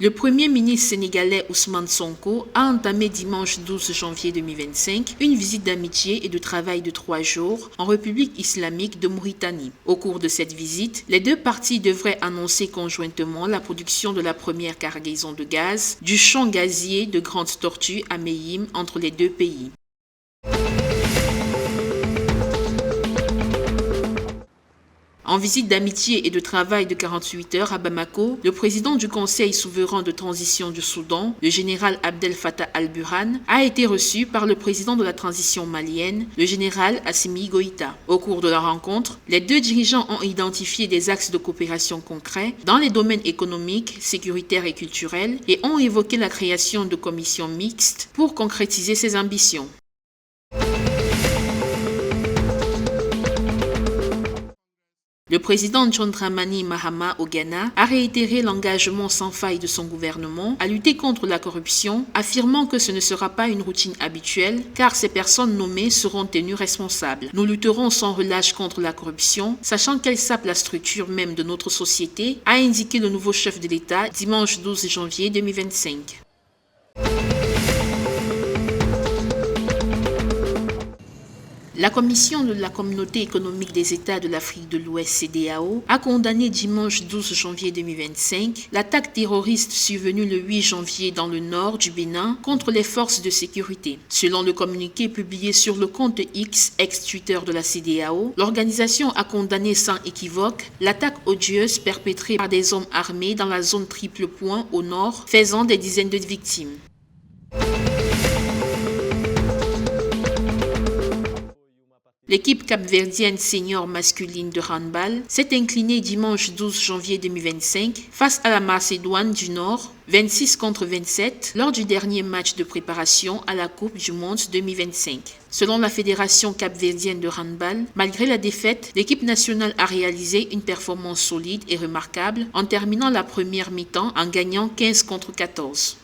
Le Premier ministre sénégalais Ousmane Sonko a entamé dimanche 12 janvier 2025 une visite d'amitié et de travail de 3 jours en République islamique de Mauritanie. Au cours de cette visite, les deux parties devraient annoncer conjointement la production de la première cargaison de gaz du champ gazier de Grande Tortue à Meyim entre les deux pays. En visite d'amitié et de travail de 48 heures à Bamako, le président du Conseil souverain de transition du Soudan, le général Abdel Fattah al-Burhan, a été reçu par le président de la transition malienne, le général Assimi Goïta. Au cours de la rencontre, les deux dirigeants ont identifié des axes de coopération concrets dans les domaines économiques, sécuritaires et culturels et ont évoqué la création de commissions mixtes pour concrétiser ces ambitions. Le président John Dramani Mahama au Ghana a réitéré l'engagement sans faille de son gouvernement à lutter contre la corruption, affirmant que ce ne sera pas une routine habituelle car ces personnes nommées seront tenues responsables. Nous lutterons sans relâche contre la corruption, sachant qu'elle sape la structure même de notre société, a indiqué le nouveau chef de l'État dimanche 12 janvier 2025. La Commission de la Communauté économique des États de l'Afrique de l'Ouest CEDEAO a condamné dimanche 12 janvier 2025 l'attaque terroriste survenue le 8 janvier dans le nord du Bénin contre les forces de sécurité. Selon le communiqué publié sur le compte X, ex-Twitter de la CEDEAO, l'organisation a condamné sans équivoque l'attaque odieuse perpétrée par des hommes armés dans la zone Triple Point au nord, faisant des dizaines de victimes. L'équipe capverdienne senior masculine de handball s'est inclinée dimanche 12 janvier 2025 face à la Macédoine du Nord, 26-27, lors du dernier match de préparation à la Coupe du Monde 2025. Selon la Fédération capverdienne de handball, malgré la défaite, l'équipe nationale a réalisé une performance solide et remarquable en terminant la première mi-temps en gagnant 15-14.